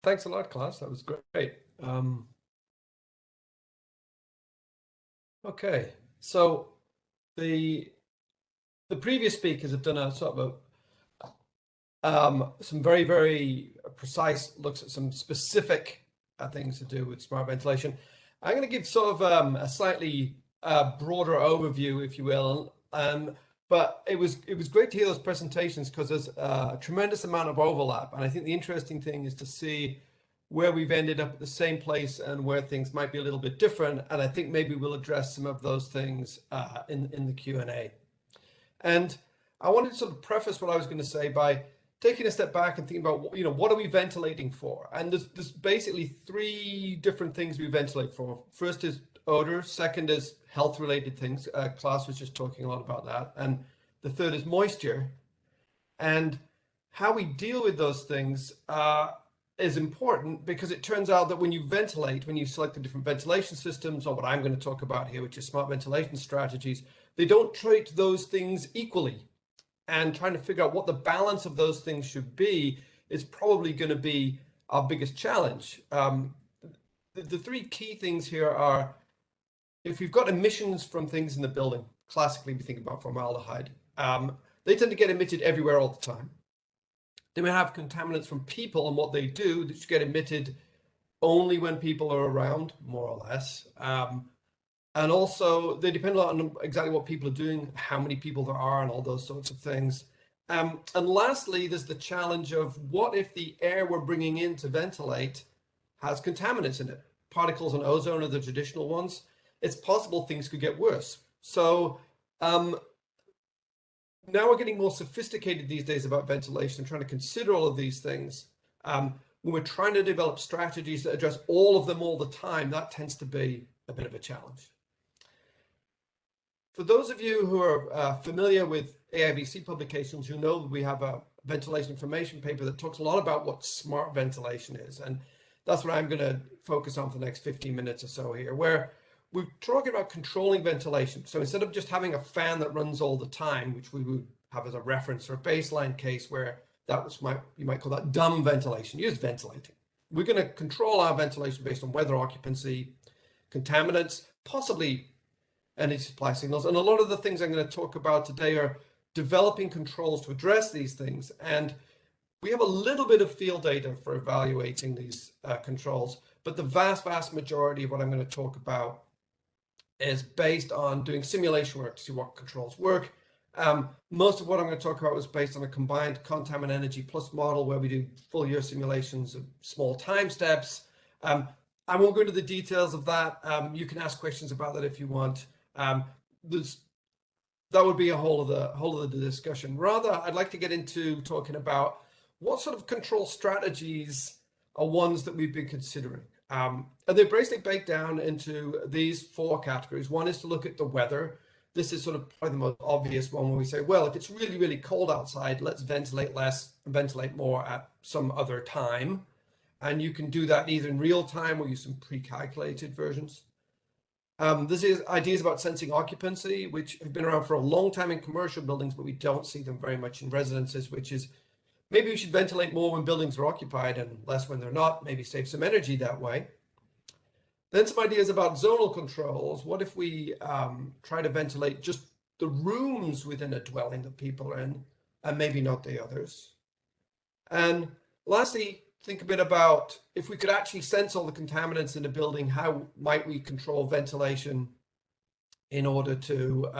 Thanks a lot, class. That was great. Okay, so the previous speakers have done a sort of some very precise looks at some specific things to do with smart ventilation. I'm going to give sort of a slightly broader overview, if you will. But it was great to hear those presentations because there's a tremendous amount of overlap, and I think the interesting thing is to see where we've ended up at the same place and where things might be a little bit different. And I think maybe we'll address some of those things in the Q&A. And I wanted to sort of preface what I was going to say by taking a step back and thinking about, what are we ventilating for? And there's basically three different things we ventilate for. First is odor. Second is health-related things. Klaus was just talking a lot about that. And the third is moisture. And how we deal with those things is important, because it turns out that when you ventilate, when you select the different ventilation systems, or what I'm going to talk about here, which is smart ventilation strategies, they don't treat those things equally. And trying to figure out what the balance of those things should be is probably going to be our biggest challenge. The three key things here are, if we've got emissions from things in the building, classically we think about formaldehyde, they tend to get emitted everywhere all the time. Then we have contaminants from people and what they do, that get emitted only when people are around, more or less. And also they depend on exactly what people are doing, how many people there are, and all those sorts of things. And lastly, there's the challenge of, what if the air we're bringing in to ventilate has contaminants in it? Particles and ozone are the traditional ones. It's possible things could get worse. So now we're getting more sophisticated these days about ventilation and trying to consider all of these things. When we're trying to develop strategies that address all of them all the time, that tends to be a bit of a challenge. For those of you who are familiar with AIVC publications, you know that we have a ventilation information paper that talks a lot about what smart ventilation is. And that's what I'm going to focus on for the next 15 minutes or so here, where we're talking about controlling ventilation. So instead of just having a fan that runs all the time, which we would have as a reference or a baseline case, where that was you might call that dumb ventilation, you're just ventilating. We're going to control our ventilation based on weather, occupancy, contaminants, possibly energy supply signals. And a lot of the things I'm going to talk about today are developing controls to address these things. And we have a little bit of field data for evaluating these controls, but the vast majority of what I'm going to talk about is based on doing simulation work to see what controls work. Most of what I'm going to talk about was based on a combined contaminant energy plus model, where we do full year simulations of small time steps. I won't go into the details of that. You can ask questions about that if you want. That would be a whole of the discussion. Rather, I'd like to get into talking about what sort of control strategies are ones that we've been considering. And they're basically baked down into these four categories. One is to look at the weather. This is sort of probably the most obvious one, when we say, well, if it's really cold outside, let's ventilate less and ventilate more at some other time. And you can do that either in real time or use some pre-calculated versions. This is ideas about sensing occupancy, which have been around for a long time in commercial buildings, but we don't see them very much in residences, which is, maybe we should ventilate more when buildings are occupied and less when they're not, maybe save some energy that way. Then some ideas about zonal controls. What if we try to ventilate just the rooms within a dwelling that people are in, and maybe not the others? And lastly, think a bit about, if we could actually sense all the contaminants in a building, how might we control ventilation in order to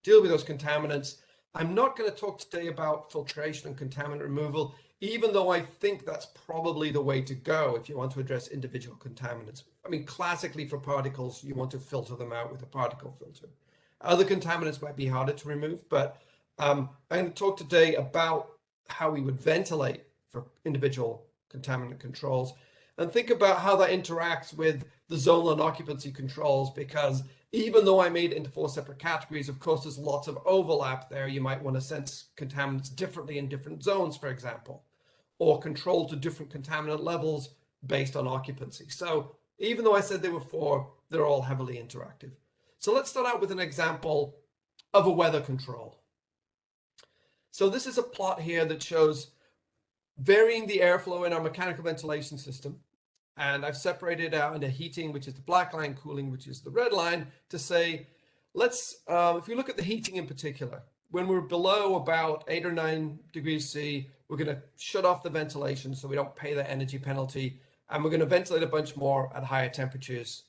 deal with those contaminants? I'm not going to talk today about filtration and contaminant removal, even though I think that's probably the way to go if you want to address individual contaminants. I mean, classically for particles, you want to filter them out with a particle filter. Other contaminants might be harder to remove, but I'm going to talk today about how we would ventilate for individual contaminant controls, and think about how that interacts with the zonal and occupancy controls, because even though I made it into four separate categories, of course, there's lots of overlap there. You might want to sense contaminants differently in different zones, for example, or control to different contaminant levels based on occupancy. So even though I said there were four, they're all heavily interactive. So let's start out with an example of a weather control. So this is a plot here that shows varying the airflow in our mechanical ventilation system. And I've separated out into heating, which is the black line, cooling, which is the red line, to say, let's, if we look at the heating in particular, when we're below about 8 or 9 degrees C, we're going to shut off the ventilation so we don't pay that energy penalty. And we're going to ventilate a bunch more at higher temperatures.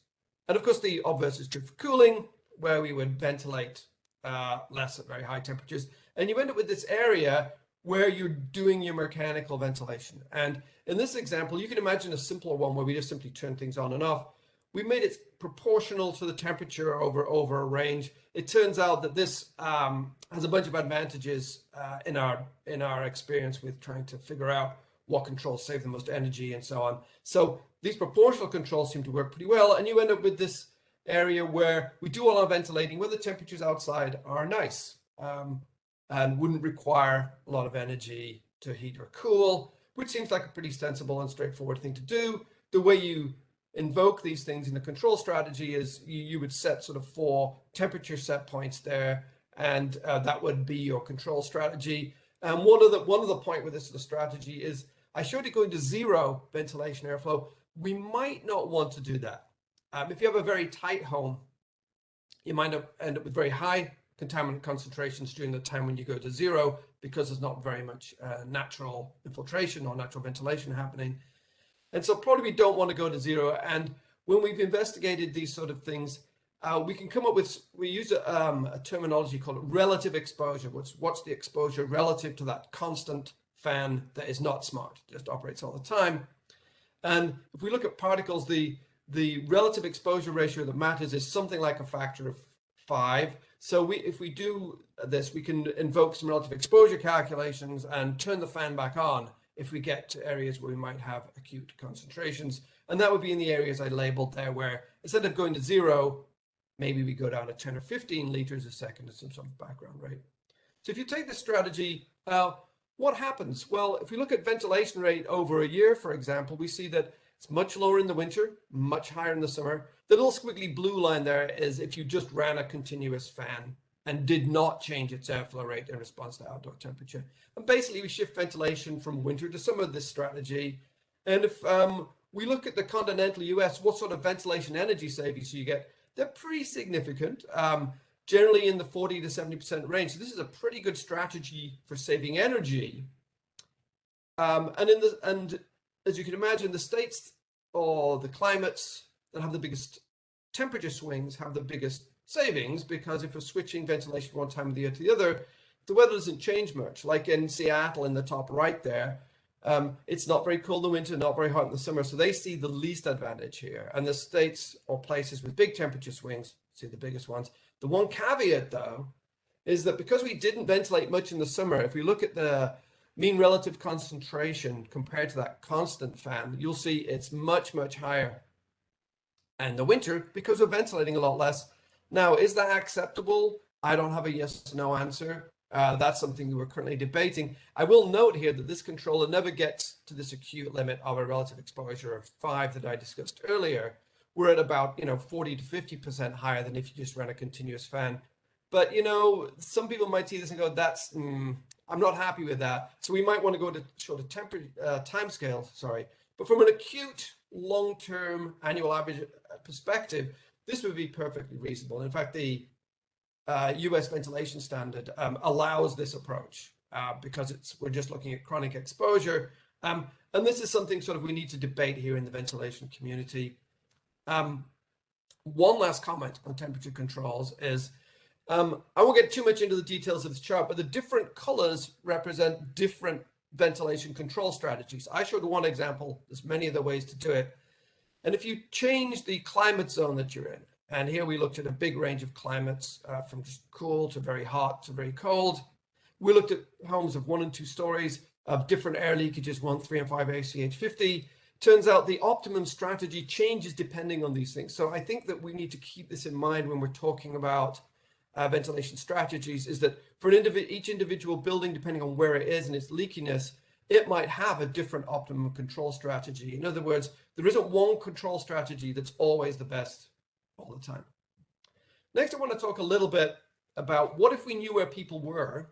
And of course, the obverse is true for cooling, where we would ventilate less at very high temperatures. And you end up with this area where you're doing your mechanical ventilation. And in this example, you can imagine a simpler one where we just simply turn things on and off. We made it proportional to the temperature over a range. It turns out that this has a bunch of advantages in our experience with trying to figure out what controls save the most energy and so on. So these proportional controls seem to work pretty well, and you end up with this area where we do all our ventilating, where the temperatures outside are nice and wouldn't require a lot of energy to heat or cool, which seems like a pretty sensible and straightforward thing to do. The way you invoke these things in the control strategy is you would set sort of 4 temperature set points there, and that would be your control strategy. And one of the point with this sort of strategy is I showed you going to 0 ventilation airflow. We might not want to do that. If you have a very tight home, you might end up with very high contaminant concentrations during the time when you go to 0, because there's not very much natural infiltration or natural ventilation happening. And so probably we don't want to go to 0. And when we've investigated these sort of things, we can come up with, we use a terminology called relative exposure. What's the exposure relative to that constant fan that is not smart, just operates all the time. And if we look at particles, the relative exposure ratio that matters is something like a factor of 5. So if we do this, we can invoke some relative exposure calculations and turn the fan back on if we get to areas where we might have acute concentrations. And that would be in the areas I labeled there, where instead of going to 0, maybe we go down to 10 or 15 liters a second as some sort of background rate. So if you take this strategy, what happens? Well, if we look at ventilation rate over a year, for example, we see that it's much lower in the winter, much higher in the summer. The little squiggly blue line there is if you just ran a continuous fan and did not change its airflow rate in response to outdoor temperature. And basically we shift ventilation from winter to summer, this strategy. And if we look at the continental US, what sort of ventilation energy savings you get, they're pretty significant, generally in the 40 to 70% range. So this is a pretty good strategy for saving energy. And as you can imagine, the states or the climates that have the biggest temperature swings have the biggest savings, because if we're switching ventilation from one time of the year to the other, the weather doesn't change much. Like in Seattle in the top right there, it's not very cold in the winter, not very hot in the summer, so they see the least advantage here. And the states or places with big temperature swings see the biggest ones. The one caveat, though, is that because we didn't ventilate much in the summer, if we look at the mean relative concentration compared to that constant fan, you'll see it's much, much higher in the winter because we're ventilating a lot less. Now, is that acceptable? I don't have a yes or no answer. That's something we're currently debating. I will note here that this controller never gets to this acute limit of a relative exposure of 5 that I discussed earlier. We're at about 40 to 50% higher than if you just ran a continuous fan. But some people might see this and go, "That's I'm not happy with that." So we might want to go to shorter time scale. But from an acute, long-term annual average perspective, this would be perfectly reasonable. In fact, the US ventilation standard allows this approach because we're just looking at chronic exposure. And this is something sort of we need to debate here in the ventilation community. One last comment on temperature controls is, I won't get too much into the details of this chart, but the different colors represent different ventilation control strategies. I showed one example. There's many other ways to do it. And if you change the climate zone that you're in, and here we looked at a big range of climates from just cool to very hot to very cold. We looked at homes of 1 and 2 stories of different air leakages, 1, 3, and 5 ACH50. Turns out the optimum strategy changes depending on these things. So I think that we need to keep this in mind when we're talking about ventilation strategies, is that for each individual building, depending on where it is and its leakiness, it might have a different optimum control strategy. In other words, there isn't one control strategy that's always the best all the time. Next, I want to talk a little bit about what if we knew where people were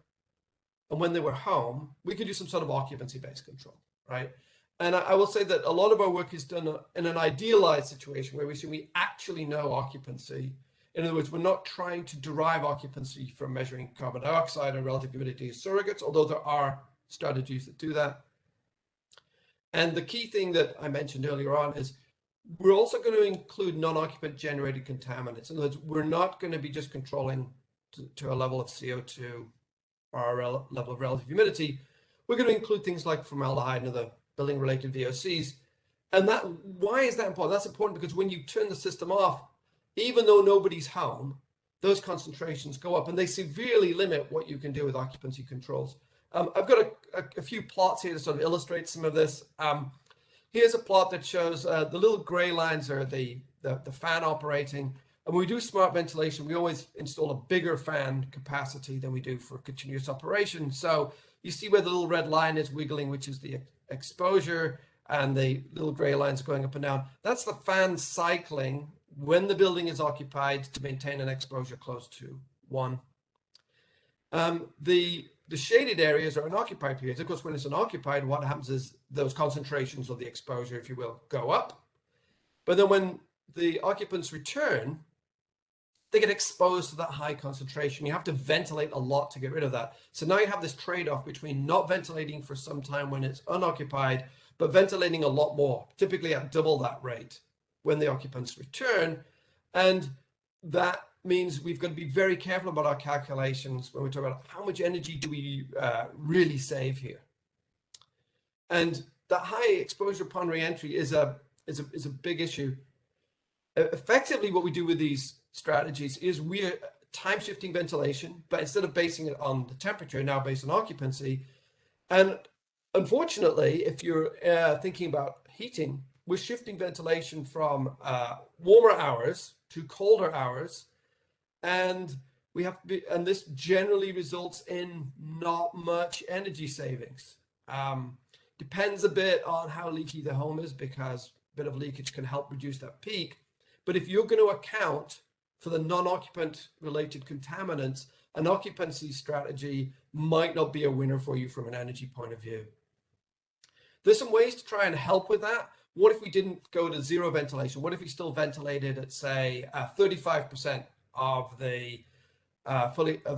and when they were home, we could do some sort of occupancy-based control, right? And I will say that a lot of our work is done in an idealized situation where we actually know occupancy. In other words, we're not trying to derive occupancy from measuring carbon dioxide or relative humidity as surrogates, although there are strategies that do that. And the key thing that I mentioned earlier on is we're also going to include non-occupant generated contaminants. In other words, we're not going to be just controlling to a level of CO2 or a level of relative humidity. We're going to include things like formaldehyde and other building related VOCs. And that, why is that important? That's important because when you turn the system off, even though nobody's home, those concentrations go up and they severely limit what you can do with occupancy controls. I've got a few plots here to sort of illustrate some of this. Here's a plot that shows the little gray lines are the fan operating. And when we do smart ventilation, we always install a bigger fan capacity than we do for continuous operation. So you see where the little red line is wiggling, which is the exposure, and the little gray lines going up and down. That's the fan cycling when the building is occupied to maintain an exposure close to 1. The shaded areas are unoccupied periods. Of course, when it's unoccupied, what happens is those concentrations of the exposure, if you will, go up. But then when the occupants return, they get exposed to that high concentration. You have to ventilate a lot to get rid of that. So now you have this trade-off between not ventilating for some time when it's unoccupied, but ventilating a lot more, typically at double that rate when the occupants return. And that means we've got to be very careful about our calculations when we talk about how much energy do we really save here. And that high exposure upon re-entry is a big issue. Effectively, what we do with these strategies is we're time shifting ventilation, but instead of basing it on the temperature, now based on occupancy. And unfortunately, if you're thinking about heating, we're shifting ventilation from warmer hours to colder hours. And we have to be, and this generally results in not much energy savings. Depends a bit on how leaky the home is, because a bit of leakage can help reduce that peak. But if you're going to account for the non-occupant related contaminants, an occupancy strategy might not be a winner for you from an energy point of view. There's some ways to try and help with that. What if we didn't go to zero ventilation? What if we still ventilated at, say, 35% of the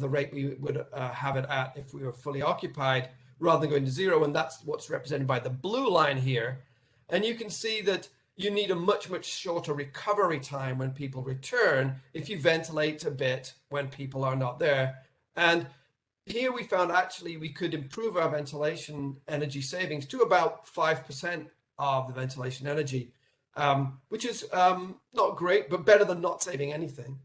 rate we would have it at if we were fully occupied, rather than going to zero? And that's what's represented by the blue line here. And you can see that you need a much shorter recovery time when people return if you ventilate a bit when people are not there. And here we found actually we could improve our ventilation energy savings to about 5% of the ventilation energy, which is not great, but better than not saving anything.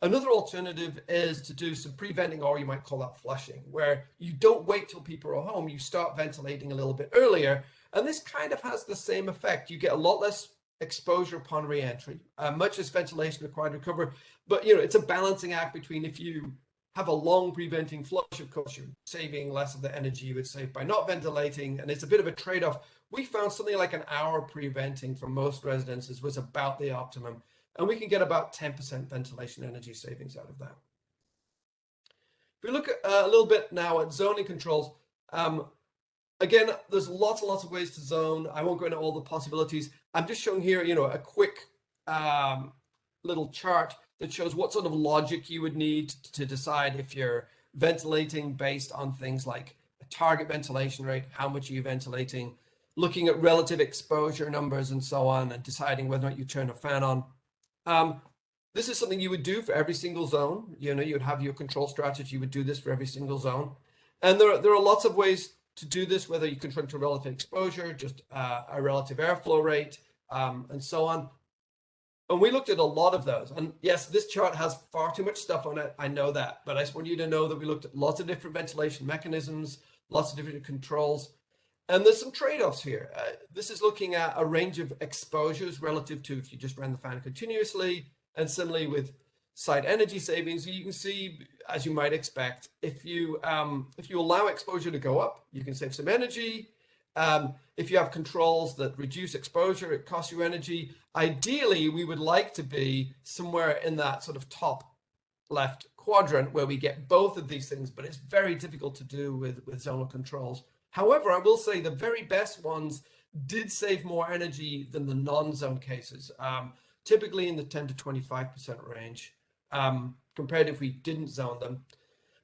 Another alternative is to do some pre-venting, or you might call that flushing, where you don't wait till people are home, you start ventilating a little bit earlier. And this kind of has the same effect. You get a lot less exposure upon re-entry, much less ventilation required to recover. But it's a balancing act between, if you have a long preventing flush, of course, you're saving less of the energy you would save by not ventilating. And it's a bit of a trade-off. We found something like an hour preventing for most residences was about the optimum. And we can get about 10% ventilation energy savings out of that. If we look at, a little bit now at zoning controls, again, there's lots and lots of ways to zone. I won't go into all the possibilities. I'm just showing here, a quick little chart that shows what sort of logic you would need to decide if you're ventilating based on things like a target ventilation rate, how much are you ventilating, looking at relative exposure numbers and so on, and deciding whether or not you turn a fan on. This is something you would do for every single zone. You'd have your control strategy, you would do this for every single zone. And there are lots of ways to do this, whether you control to relative exposure, just a relative airflow rate, and so on. And we looked at a lot of those. And yes, this chart has far too much stuff on it. I know that, but I just want you to know that we looked at lots of different ventilation mechanisms, lots of different controls. And there's some trade-offs here. This is looking at a range of exposures relative to if you just ran the fan continuously, and similarly with site energy savings. You can see, as you might expect, if you allow exposure to go up, you can save some energy. If you have controls that reduce exposure, it costs you energy. Ideally, we would like to be somewhere in that sort of top left quadrant where we get both of these things, but it's very difficult to do with zonal controls. However, I will say the very best ones did save more energy than the non-zone cases, typically in the 10 to 25% range, compared if we didn't zone them.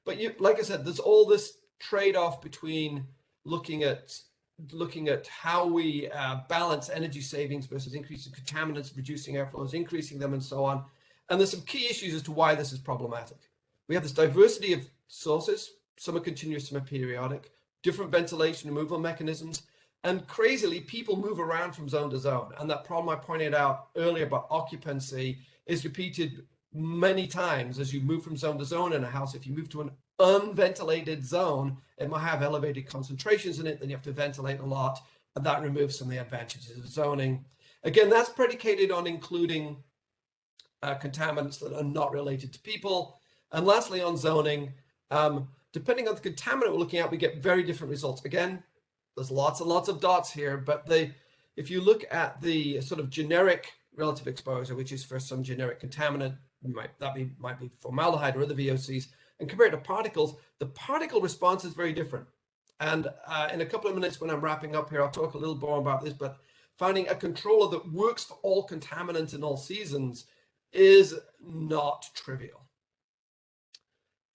But like I said, there's all this trade-off between looking at how we balance energy savings versus increasing contaminants, reducing airflows, increasing them, and so on. And there's some key issues as to why this is problematic. We have this diversity of sources. Some are continuous, some are periodic, different ventilation removal mechanisms, and crazily, people move around from zone to zone. And that problem I pointed out earlier about occupancy is repeated many times as you move from zone to zone in a house. If you move to an unventilated zone, it might have elevated concentrations in it, then you have to ventilate a lot, and that removes some of the advantages of zoning. Again, that's predicated on including contaminants that are not related to people. And lastly, on zoning, depending on the contaminant we're looking at, we get very different results. Again, there's lots and lots of dots here, but if you look at the sort of generic relative exposure, which is for some generic contaminant, might be formaldehyde or other VOCs, and compared to particles, the particle response is very different. And in a couple of minutes when I'm wrapping up here, I'll talk a little more about this, but finding a controller that works for all contaminants in all seasons is not trivial.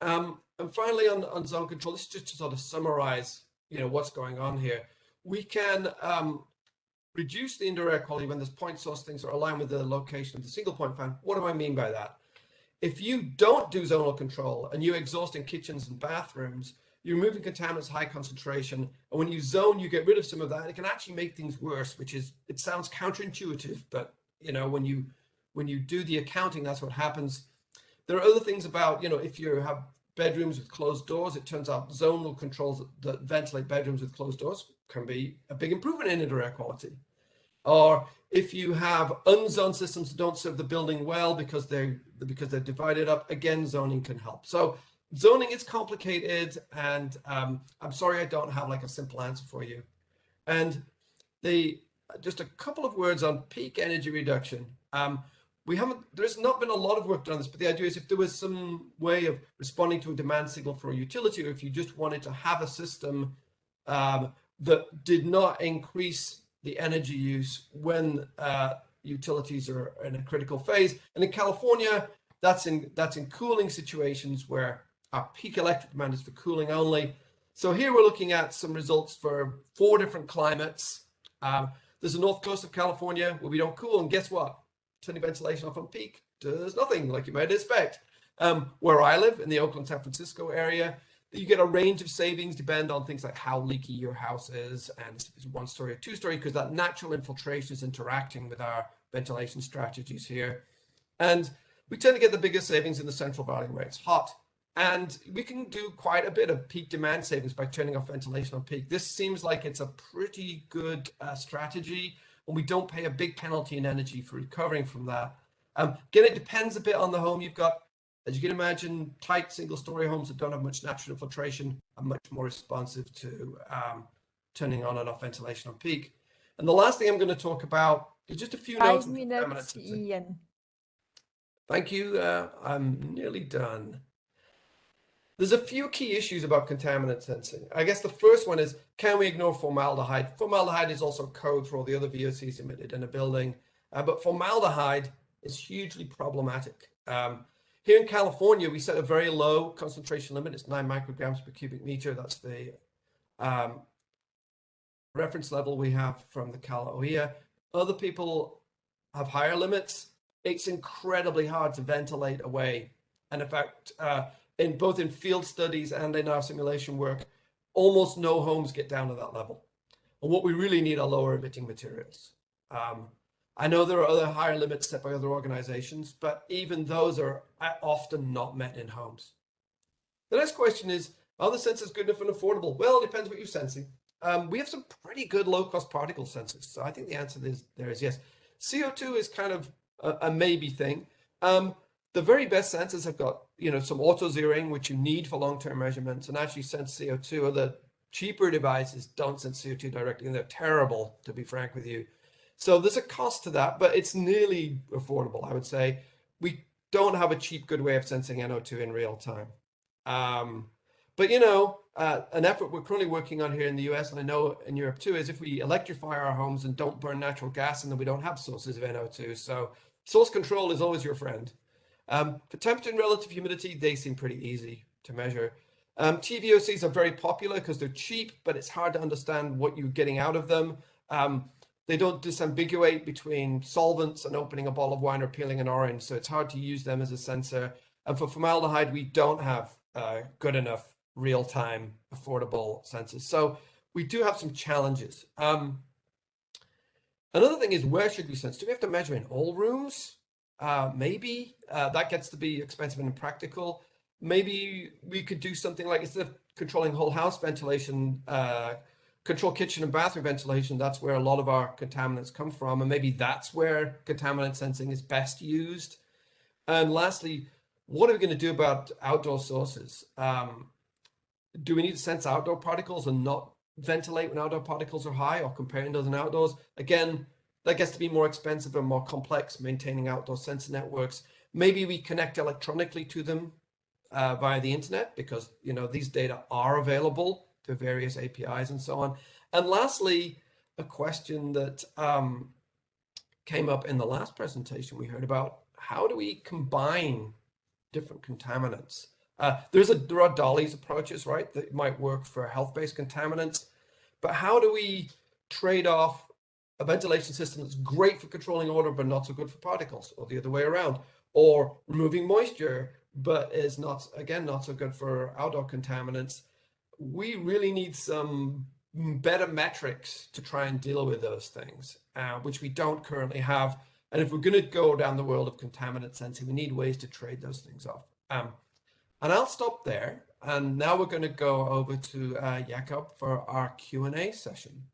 And finally, on zone control, this is just to sort of summarize, what's going on here. We can reduce the indoor air quality when there's point source things are aligned with the location of the single point fan. What do I mean by that? If you don't do zonal control and you exhaust in kitchens and bathrooms, you're removing contaminants high concentration. And when you zone, you get rid of some of that. And it can actually make things worse, it sounds counterintuitive, but when you do the accounting, that's what happens. There are other things about, if you have bedrooms with closed doors, it turns out zonal controls that ventilate bedrooms with closed doors can be a big improvement in indoor air quality. Or if you have unzoned systems that don't serve the building well because they're divided up, again, zoning can help. So zoning is complicated, and I'm sorry I don't have like a simple answer for you. And just a couple of words on peak energy reduction. There's not been a lot of work done on this, but the idea is if there was some way of responding to a demand signal for a utility, or if you just wanted to have a system that did not increase the energy use when utilities are in a critical phase. And in California, that's in cooling situations where our peak electric demand is for cooling only. So here we're looking at some results for 4 different climates. There's the north coast of California where we don't cool, and guess what? Turning ventilation off on peak does nothing, like you might expect. Where I live in the Oakland, San Francisco area, you get a range of savings depend on things like how leaky your house is, and if it's 1-story or 2-story, because that natural infiltration is interacting with our ventilation strategies here. And we tend to get the biggest savings in the Central Valley where it's hot. And we can do quite a bit of peak demand savings by turning off ventilation on peak. This seems like it's a pretty good strategy, and we don't pay a big penalty in energy for recovering from that. Again, it depends a bit on the home you've got. As you can imagine, tight single-story homes that don't have much natural infiltration are much more responsive to turning on and off ventilation on peak. And the last thing I'm going to talk about is just a few notes. 5 minutes, Ian. Thank you. I'm nearly done. There's a few key issues about contaminant sensing. I guess the first one is, can we ignore formaldehyde? Formaldehyde is also code for all the other VOCs emitted in a building, but formaldehyde is hugely problematic. Here in California, we set a very low concentration limit. It's 9 micrograms per cubic meter. That's the reference level we have from the Cal OEA. Other people have higher limits. It's incredibly hard to ventilate away. And in fact, in both in field studies and in our simulation work, almost no homes get down to that level. And what we really need are lower emitting materials. I know there are other higher limits set by other organizations, but even those are often not met in homes. The next question is, are the sensors good enough and affordable? Well, it depends what you're sensing. We have some pretty good low-cost particle sensors, so I think the answer is yes. CO2 is kind of a maybe thing. The very best sensors have got, some auto-zeroing, which you need for long-term measurements, and actually sense CO2. Other cheaper devices don't sense CO2 directly, and they're terrible, to be frank with you. So there's a cost to that, but it's nearly affordable, I would say. We don't have a cheap, good way of sensing NO2 in real time. But an effort we're currently working on here in the US, and I know in Europe too, is if we electrify our homes and don't burn natural gas, and then we don't have sources of NO2. So source control is always your friend. For temperature and relative humidity, they seem pretty easy to measure. TVOCs are very popular because they're cheap, but it's hard to understand what you're getting out of them. They don't disambiguate between solvents and opening a bottle of wine or peeling an orange, so it's hard to use them as a sensor. And for formaldehyde, we don't have good enough real-time affordable sensors. So we do have some challenges. Another thing is, where should we sense? Do we have to measure in all rooms? Maybe that gets to be expensive and impractical. Maybe we could do something like, instead of controlling whole house ventilation, control kitchen and bathroom ventilation. That's where a lot of our contaminants come from, and maybe that's where contaminant sensing is best used. And lastly, what are we going to do about outdoor sources? Do we need to sense outdoor particles and not ventilate when outdoor particles are high, or compare indoors and outdoors? Again, that gets to be more expensive and more complex, maintaining outdoor sensor networks. Maybe we connect electronically to them via the internet, because these data are available through various APIs and so on. And lastly, a question that came up in the last presentation we heard about: how do we combine different contaminants? There are Dolly's approaches, right, that might work for health-based contaminants, but how do we trade off a ventilation system that's great for controlling odor but not so good for particles, or the other way around, or removing moisture but is not so good for outdoor contaminants? We really need some better metrics to try and deal with those things, which we don't currently have. And if we're going to go down the world of contaminant sensing, we need ways to trade those things off. And I'll stop there. And now we're going to go over to Jakob for our Q&A session.